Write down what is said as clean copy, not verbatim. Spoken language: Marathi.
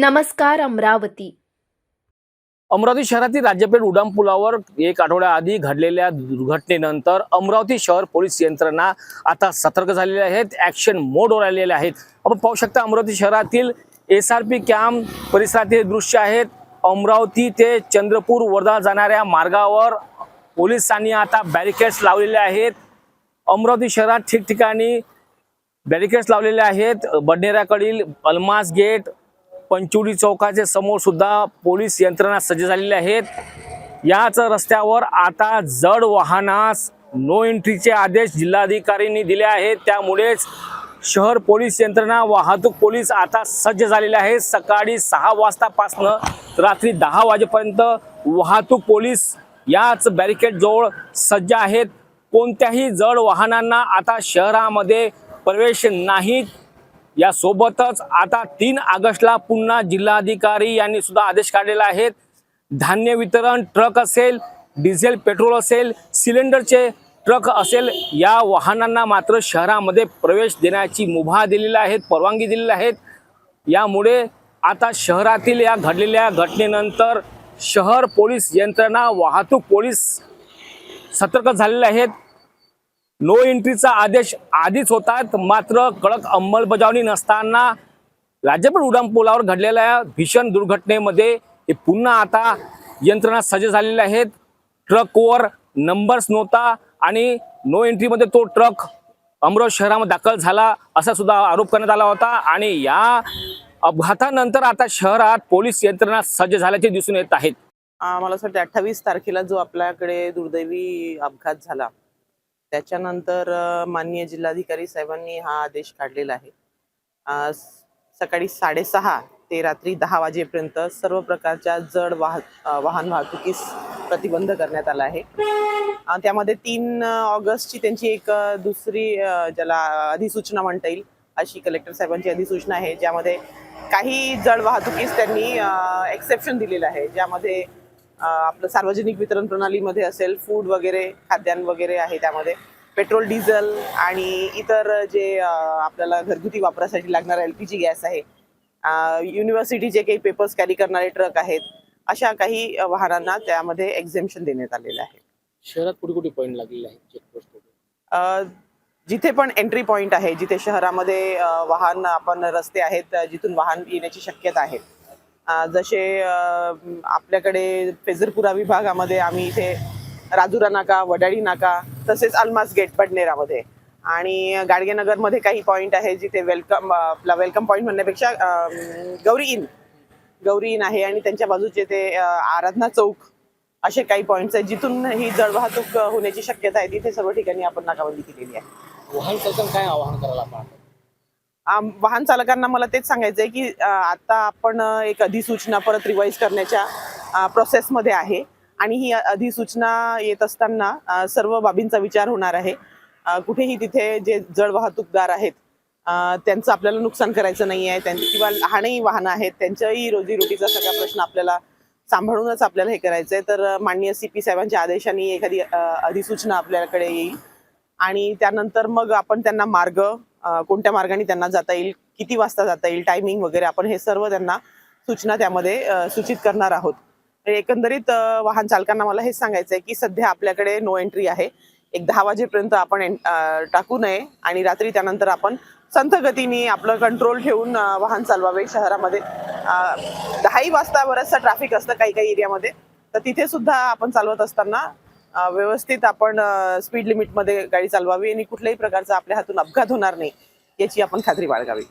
नमस्कार अमरावती। अमरावती शहरातील राज्यपेठ उड्डाणपुलावर एक आठवड्याआधी घडलेल्या दुर्घटनेनंतर अमरावती शहर पोलीस यंत्रणा आता सतर्क झालेले आहेत, ॲक्शन मोडवर आलेले आहेत। आपण पाहू शकता अमरावती शहरातील SRP कॅम्प परिसरातील दृश्य आहेत। अमरावती ते चंद्रपूर वर्धा जाणाऱ्या मार्गावर पोलिसांनी आता बॅरिकेड्स लावलेले आहेत। अमरावती शहरात ठिकठिकाणी बॅरिकेड्स लावलेले आहेत। बडनेराकडील अल्मास गेट, पंचवडी चौकाचे समोर सुद्धा पोलीस यंत्रणा सज्ज झालेली आहेत। याच रस्त्यावर आता जड वाहनास नो एंट्रीचे आदेश जिल्हाधिकाऱ्यांनी दिले आहेत। त्यामुळेच शहर पोलीस यंत्रणा, वाहतूक पोलीस आता सज्ज झालेले आहेत। सकाळी 6 वाजतापासून रात्री 10 वाजेपर्यंत वाहतूक पोलीस याच बॅरिकेड जवळ सज्ज आहेत। कोणत्याही जड वाहनांना आता शहरामध्ये प्रवेश नाही। यासोबतच आता 3 ऑगस्टला पुन्हा जिल्हाधिकारी यांनी सुद्धा आदेश काढलेला आहे। धान्य वितरण ट्रक असेल, डिझेल पेट्रोल असेल, सिलेंडरचे ट्रक असेल, या वाहनांना मात्र शहरामध्ये प्रवेश देण्याची मुभा दिलेली आहे, परवानगी दिलेली आहे। यामुळे आता शहरातील या घडलेल्या घटनेनंतर शहर पोलीस यंत्रणा, वाहतूक पोलीस सतर्क झालेले आहेत। नो एंट्रीचा आदेश आधीच होता, मात्र कडक अंमलबजावणी नसताना राज्यपेठ उड्डाणपुलावर घडलेल्या भीषण दुर्घटनेमध्ये हे पुन्हा आता यंत्रणा सज्ज झालेल्या आहेत। ट्रकवर नंबर्स नव्हता आणि नो एंट्रीमध्ये तो ट्रक अमरावती शहरामध्ये दाखल झाला असा सुद्धा आरोप करण्यात आला होता। आणि या अपघातानंतर आता शहरात पोलीस यंत्रणा सज्ज झाल्याचे दिसून येत आहेत। मला असं वाटतं 28 तारखेला जो आपल्याकडे दुर्दैवी अपघात झाला त्याच्यानंतर माननीय जिल्हाधिकारी साहेबांनी हा आदेश काढलेला आहे। सकाळी 6:30 ते रात्री 10 वाजेपर्यंत सर्व प्रकारच्या जड वाहन वाहतुकीस प्रतिबंध करण्यात आला आहे। त्यामध्ये 3 ऑगस्टची त्यांची एक दुसरी ज्याला अधिसूचना म्हणता येईल अशी कलेक्टर साहेबांची अधिसूचना आहे, ज्यामध्ये काही जड वाहतुकीस त्यांनी एक्सेप्शन दिलेलं आहे, ज्यामध्ये आपलं सार्वजनिक वितरण प्रणालीमध्ये असेल, फूड वगैरे, खाद्यान्न वगैरे आहे, त्यामध्ये पेट्रोल, डिझेल आणि इतर जे आपल्याला घरगुती वापरासाठी लागणारा LPG गॅस आहे, युनिव्हर्सिटीचे काही पेपर्स कॅरी करणारे ट्रक आहेत, अशा काही वाहनांना त्यामध्ये एक्झेम्पशन देण्यात आलेलं आहे। शहरात कुठे पॉईंट लागलेले आहेत चेकपोस्ट? जिथे पण एंट्री पॉईंट आहे, जिथे शहरामध्ये वाहन आपण रस्ते आहेत जिथून वाहन येण्याची शक्यता आहे, जसे आपल्याकडे फेजरपुरा विभागामध्ये आम्ही इथे राजुरा नाका, वडाळी नाका, तसेच अल्मास गेट बडनेरामध्ये, आणि गाडगेनगरमध्ये काही पॉईंट आहे जिथे वेलकम पॉईंट म्हणण्यापेक्षा गौरी इन आहे, आणि त्यांच्या बाजूचे ते आराधना चौक, असे काही पॉईंट्स आहेत जिथून ही जड वाहतूक होण्याची शक्यता आहे। तिथे सर्व ठिकाणी आपण नाकाबंदी केलेली आहे। वाहन चालकांना काय आवाहन करायला पाहिजे? वाहन चालकांना मला तेच सांगायचं आहे की आता आपण एक अधिसूचना परत रिवाईज करण्याच्या प्रोसेसमध्ये आहे, आणि ही अधिसूचना येत असताना सर्व बाबींचा विचार होणार आहे। कुठेही तिथे जे जड वाहतूकदार आहेत त्यांचं आपल्याला नुकसान करायचं नाही आहे, किंवा लहानही वाहनं आहेत त्यांच्याही रोजीरोटीचा सगळा प्रश्न आपल्याला सांभाळूनच आपल्याला हे करायचं आहे। तर माननीय CP साहेबांच्या आदेशाने एखादी अधिसूचना आपल्याकडे येईल, आणि त्यानंतर मग आपण त्यांना मार्ग, कोणत्या मार्गाने त्यांना जाता येईल, किती वाजता जाता येईल, टायमिंग वगैरे, आपण हे सर्व त्यांना सूचना त्यामध्ये सूचित करणार आहोत। एकंदरीत वाहन चालकांना मला हेच सांगायचं आहे की सध्या आपल्याकडे नो एंट्री आहे। एक 10 वाजेपर्यंत आपण टाकू नये, आणि रात्री त्यानंतर आपण संथ गतीने आपलं कंट्रोल ठेवून वाहन चालवावे। शहरामध्ये 10 वाजता बरंचसं ट्रॅफिक असतं काही काही एरियामध्ये, तर तिथे सुद्धा आपण चालवत असताना व्यवस्थित आपण स्पीड लिमिटमध्ये गाडी चालवावी, आणि कुठल्याही प्रकारचा आपल्या हातून अपघात होणार नाही याची आपण खात्री बाळगावी।